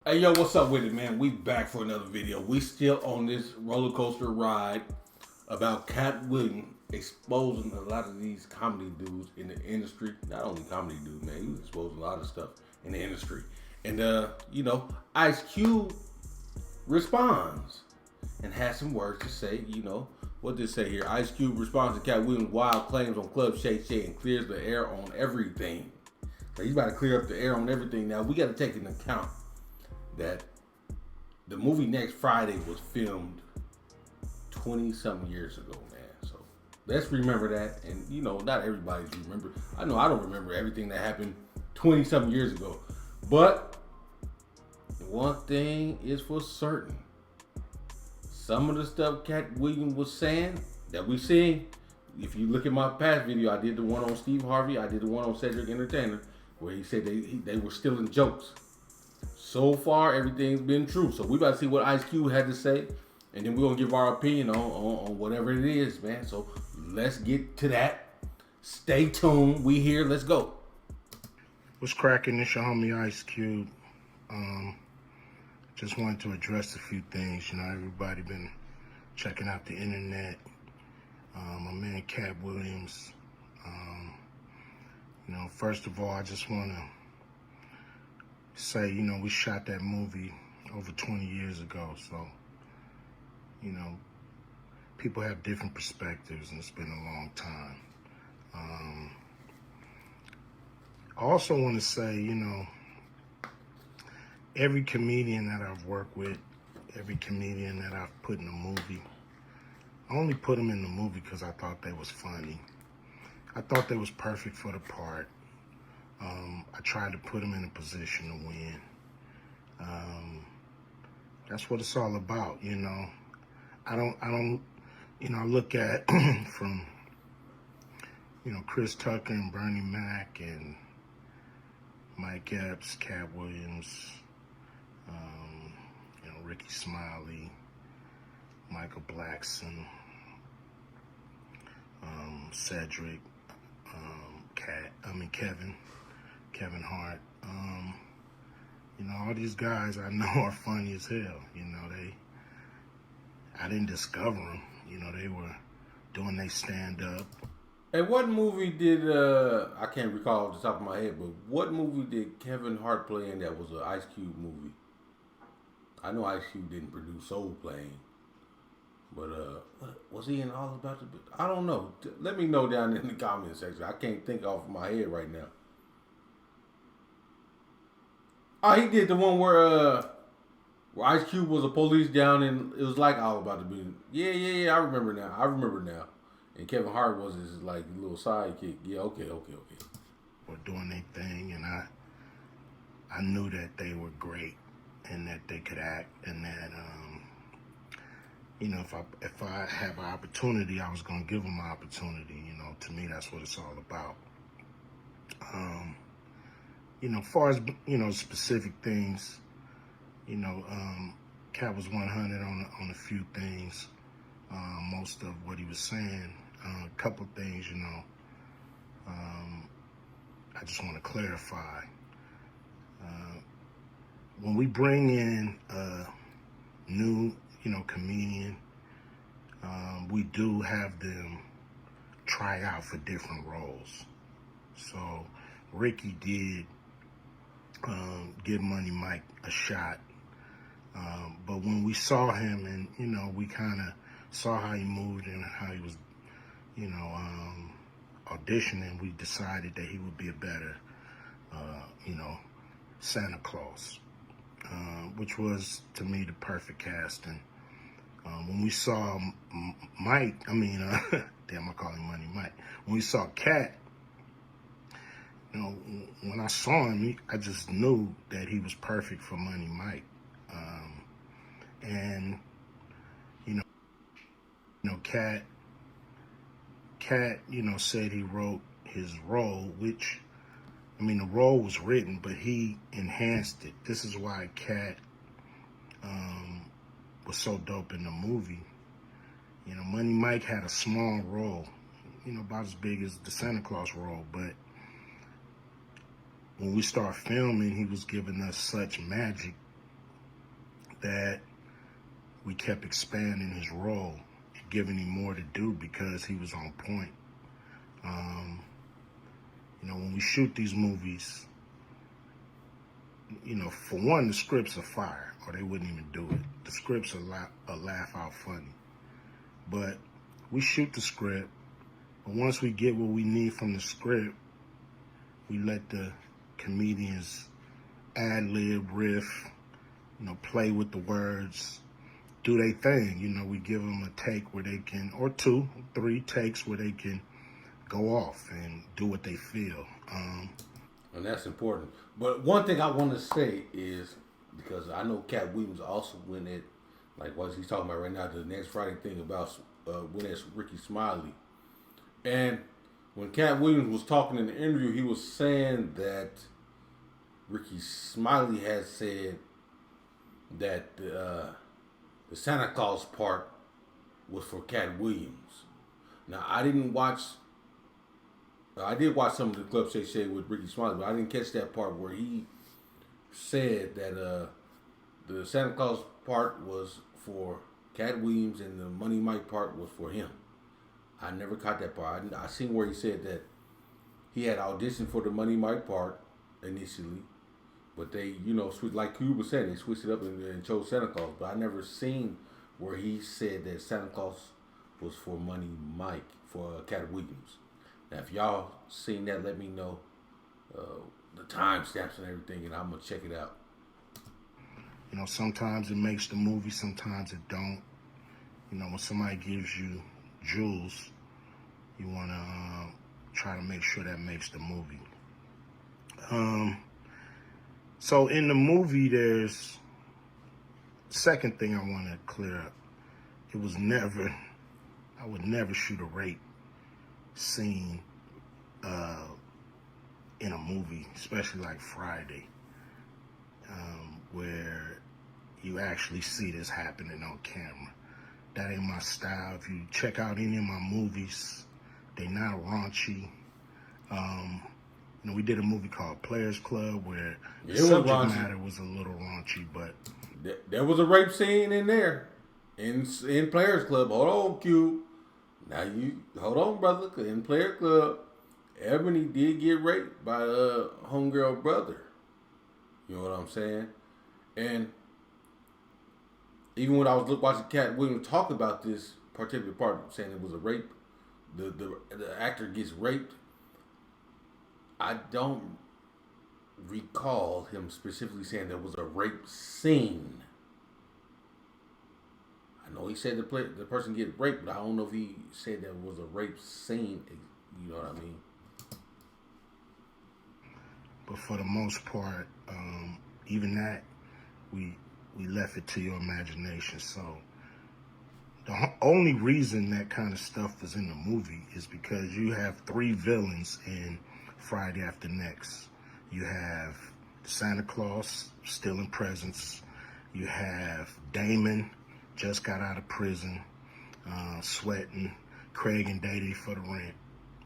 Hey yo, what's up with it, man? We back for another video. We still on this roller coaster ride about Katt Williams exposing a lot of these comedy dudes in the industry. Not only comedy dudes, man, he was exposing a lot of stuff in the industry. And Ice Cube responds and has some words to say. What did it say here? Ice Cube responds to Katt Williams' wild claims on Club Shay and clears the air on everything. So he's about to clear up the air on everything. Now we got to take into account that the movie Next Friday was filmed 20-something years ago, man. So let's remember that. And, not everybody's remember. I know I don't remember everything that happened 20-something years ago. But one thing is for certain. Some of the stuff Katt Williams was saying that we seen, if you look at my past video, I did the one on Steve Harvey, I did the one on Cedric Entertainer, where he said they were stealing jokes. So far, everything's been true. So we about to see what Ice Cube had to say, and then we're gonna give our opinion on whatever it is, man. So let's get to that. Stay tuned. We here. Let's go. What's cracking? It's your homie Ice Cube. Just wanted to address a few things. Everybody been checking out the internet. My man Katt Williams. First of all, I just want to say, we shot that movie over 20 years ago. So, people have different perspectives, and it's been a long time. I also want to say, every comedian that I've worked with, every comedian that I've put in a movie, I only put them in the movie because I thought they was funny. I thought they was perfect for the part. I tried to put them in a position to win. That's what it's all about, I look at from, Chris Tucker and Bernie Mac and Mike Epps, Katt Williams, Rickey, Smiley, Michael Blackson, Cedric, Kevin Hart. All these guys I know are funny as hell. I didn't discover them. They were doing their stand-up. And what movie did, I can't recall off the top of my head, but what movie did Kevin Hart play in that was an Ice Cube movie? I know Ice Cube didn't produce Soul Plane, but what, was he in All About the... I don't know. Let me know down in the comment section. I can't think off my head right now. Oh, he did the one where Ice Cube was a police down and it was like All About the Business. Yeah, I remember now. And Kevin Hart was his like little sidekick. Yeah, okay. Were doing their thing, and I knew that they were great and that they could act, and that if I have an opportunity, I was gonna give them an opportunity. To me, that's what it's all about. As far as specific things, Katt was 100 on a few things. Most of what he was saying, a couple things, I just want to clarify. When we bring in a new, comedian, we do have them try out for different roles. So Rickey did give Money Mike a shot. But when we saw him and, we kind of saw how he moved and how he was, auditioning, we decided that he would be a better, Santa Claus, which was, to me, the perfect casting. When we saw Mike, damn, I call him Money Mike. When we saw Katt, when I saw him, I just knew that he was perfect for Money Mike. And, Katt, said he wrote his role, which, the role was written, but he enhanced it. This is why Katt was so dope in the movie. Money Mike had a small role, about as big as the Santa Claus role, but when we start filming, he was giving us such magic that we kept expanding his role and giving him more to do because he was on point. When we shoot these movies, for one, the scripts are fire, or they wouldn't even do it. The scripts are laugh out funny. But we shoot the script, but once we get what we need from the script, we let the comedians ad-lib, riff, play with the words, do their thing. We give them a take where they can, or 2, 3 takes where they can go off and do what they feel. And that's important. But one thing I want to say is, because I know Katt Williams also went at, like what he's talking about right now, the next Friday thing about when it's Rickey Smiley. And when Katt Williams was talking in the interview, he was saying that Rickey Smiley had said that the Santa Claus part was for Katt Williams. Now, I did watch some of the Club Shay with Rickey Smiley, but I didn't catch that part where he said that the Santa Claus part was for Katt Williams and the Money Mike part was for him. I never caught that part. I seen where he said that he had auditioned for the Money Mike part initially, but they, switched, like you were saying, they switched it up and chose Santa Claus. But I never seen where he said that Santa Claus was for Money Mike, for Katt Williams. Now, if y'all seen that, let me know the timestamps and everything, and I'm gonna check it out. Sometimes it makes the movie, sometimes it don't. When somebody gives you jewels, you want to try to make sure that makes the movie. So in the movie, there's second thing I want to clear up. I would never shoot a rape scene in a movie, especially like Friday, where you actually see this happening on camera. That ain't my style. If you check out any of my movies, they not raunchy. We did a movie called Players Club where the subject matter was a little raunchy, but there was a rape scene in there in Players Club. Hold on, Q. Now you hold on, brother. Cause in Player Club, Ebony did get raped by homegirl brother. You know what I'm saying? And even when I was watching Katt Williams talk about this particular part, saying it was a rape, the actor gets raped. I don't recall him specifically saying there was a rape scene. I know he said the person get raped, but I don't know if he said there was a rape scene. You know what I mean? But for the most part, even that, we left it to your imagination. So the only reason that kind of stuff is in the movie is because you have 3 villains in Friday After Next. You have Santa Claus stealing presents. You have Damon, just got out of prison, sweating. Craig and Day for the rent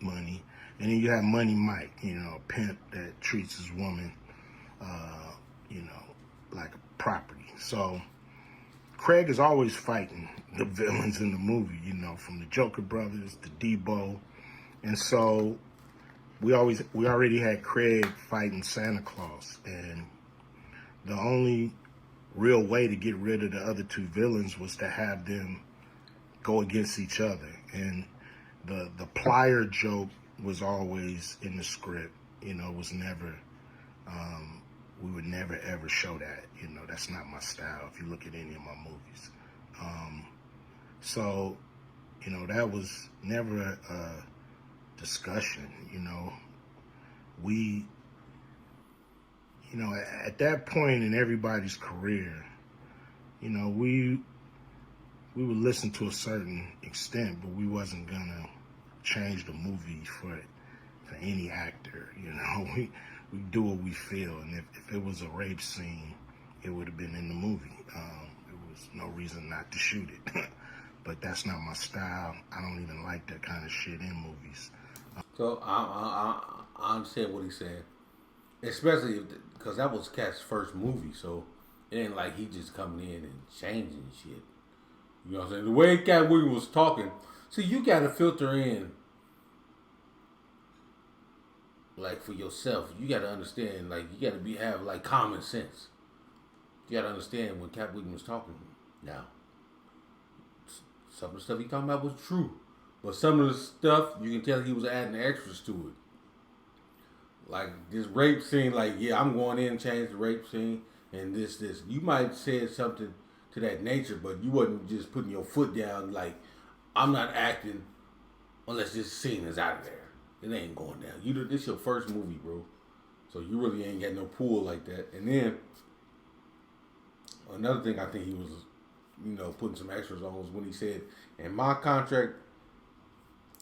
money. And then you have Money Mike, a pimp that treats his woman, like a property. So Craig is always fighting the villains in the movie, from the Joker brothers to Debo. And so we already had Craig fighting Santa Claus. And the only real way to get rid of the other 2 villains was to have them go against each other. And the plier joke was always in the script, was never, we would never ever show that, that's not my style if you look at any of my movies. So, that was never a discussion, we, at that point in everybody's career, we would listen to a certain extent, but we wasn't gonna change the movie for any actor. We do what we feel, and if it was a rape scene, it would have been in the movie. There was no reason not to shoot it. But that's not my style. I don't even like that kind of shit in movies. So I understand what he's saying, especially because that was Katt's first movie. So It ain't like he just coming in and changing shit. You know what I'm saying? The way Katt Williams was talking, see, you got to filter in, like, for yourself. You got to understand, like, you got to have, like, common sense. You got to understand when Katt Williams was talking. Now, some of the stuff he talking about was true. But some of the stuff, you can tell he was adding extras to it. Like, this rape scene, like, yeah, I'm going in and change the rape scene. And this. You might have said something to that nature, but you wasn't just putting your foot down like, I'm not acting unless this scene is out of there. It ain't going down. This your first movie, bro. So you really ain't got no pull like that. And then, another thing I think he was, putting some extras on was when he said, in my contract,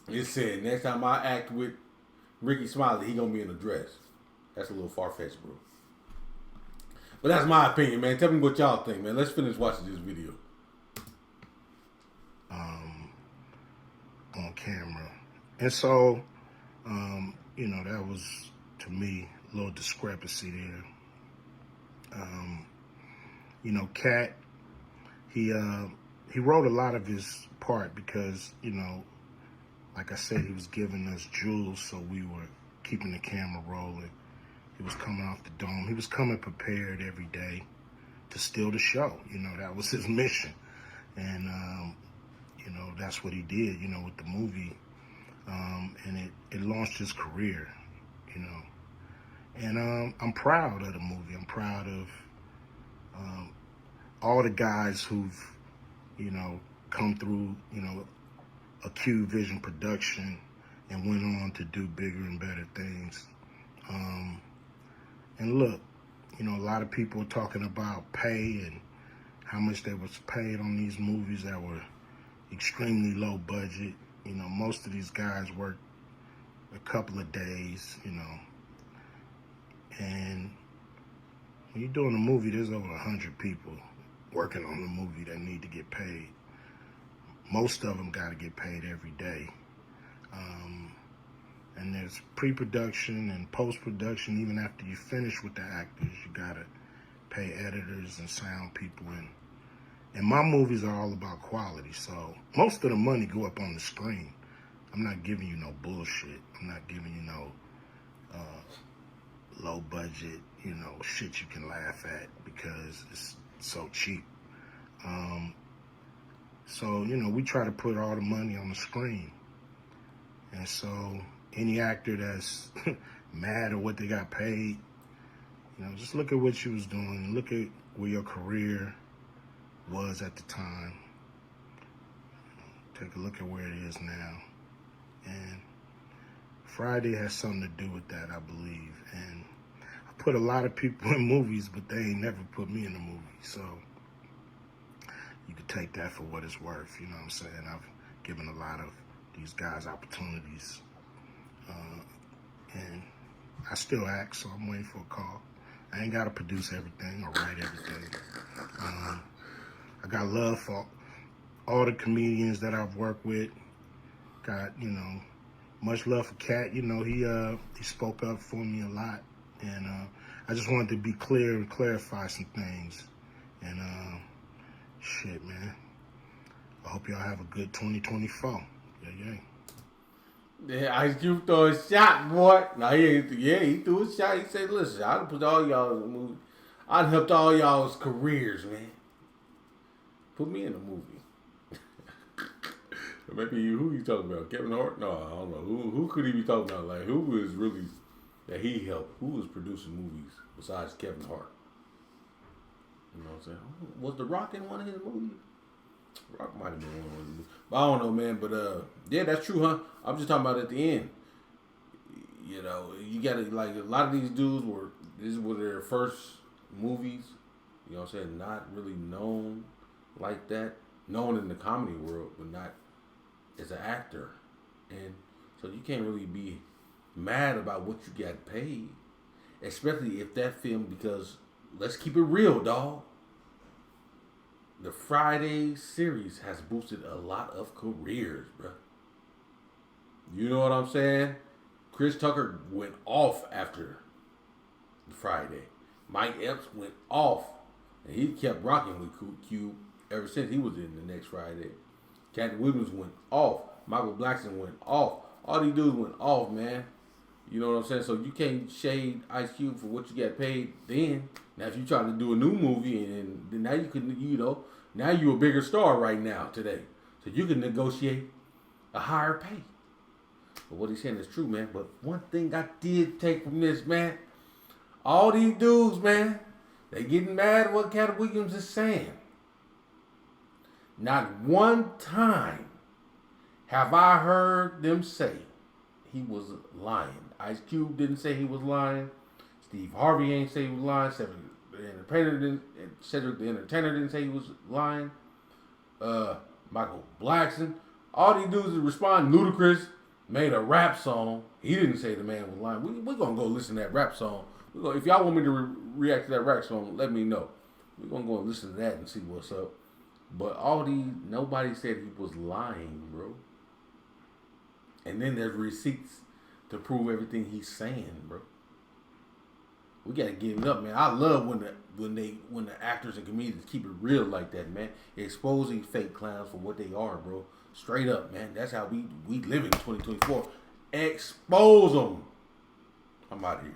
it said, next time I act with Rickey Smiley, he gonna be in a dress. That's a little far-fetched, bro. But that's my opinion, man. Tell me what y'all think, man. Let's finish watching this video. On camera. And so, that was, to me, a little discrepancy there. Katt, he wrote a lot of his part because, like I said, he was giving us jewels, so we were keeping the camera rolling. He was coming off the dome. He was coming prepared every day to steal the show. That was his mission. And, that's what he did, with the movie. And it launched his career, And I'm proud of the movie. I'm proud of all the guys who've, come through, a Q Vision production and went on to do bigger and better things. And look, a lot of people are talking about pay and how much they was paid on these movies that were extremely low budget. Most of these guys work a couple of days, and when you're doing a movie, there's over 100 people working on the movie that need to get paid. Most of them got to get paid every day. And there's pre-production and post-production. Even after you finish with the actors, you got to pay editors and sound people. And my movies are all about quality, so most of the money go up on the screen. I'm not giving you no bullshit. I'm not giving you no low budget, shit you can laugh at because it's so cheap. So, we try to put all the money on the screen. And so any actor that's mad at what they got paid, just look at what you was doing. Look at where your career was at the time. Take a look at where it is now. And Friday has something to do with that, I believe. And I put a lot of people in movies, but they ain't never put me in a movie. So you could take that for what it's worth. You know what I'm saying? I've given a lot of these guys opportunities. And I still act, so I'm waiting for a call. I ain't got to produce everything or write everything. I got love for all the comedians that I've worked with. Got, much love for Katt. He spoke up for me a lot. And I just wanted to be clear and clarify some things. And shit, man. I hope y'all have a good 2024. Yeah. Yeah, Ice Cube throw a shot, boy. Now he threw a shot. He said, "Listen, I'd put all y'all in the movie. I'd helped all y'all's careers, man. Put me in a movie." Maybe who you talking about? Kevin Hart? No, I don't know. Who could he be talking about? Like, who was really that he helped? Who was producing movies besides Kevin Hart? You know what I'm saying? Was The Rock in one of his movies? Rock might have been one of his movies. But I don't know, man. But yeah, that's true, huh? I'm just talking about at the end. You gotta, like, a lot of these dudes this were their first movies. You know what I'm saying? Not really known like that. Known in the comedy world, but not as an actor. And so you can't really be mad about what you got paid. Especially if that film, because let's keep it real, dog. The Friday series has boosted a lot of careers, bro. You know what I'm saying? Chris Tucker went off after Friday. Mike Epps went off And he kept rocking with Cube ever since he was in The Next Friday. Katt Williams went off. Michael Blackson went off. All these dudes went off, man. You know what I'm saying? So you can't shade Ice Cube for what you got paid then. Now if you try to do a new movie and then now you can, now you're a bigger star right now today. So you can negotiate a higher pay. But what he's saying is true, man. But one thing I did take from this, man, all these dudes, man, they getting mad at what Katt Williams is saying. Not one time have I heard them say he was lying. Ice Cube didn't say he was lying. Steve Harvey ain't say he was lying. Cedric the Entertainer didn't say he was lying. Michael Blackson. All these dudes that respond. Ludacris made a rap song. He didn't say the man was lying. We're going to go listen to that rap song. If y'all want me to react to that rap song, let me know. We're going to go and listen to that and see what's up. But nobody said he was lying, bro. And then there's receipts to prove everything he's saying, bro. We gotta give it up, man. I love when the actors and comedians keep it real like that, man. Exposing fake clowns for what they are, bro. Straight up, man. That's how we live in 2024. Expose them. I'm out of here.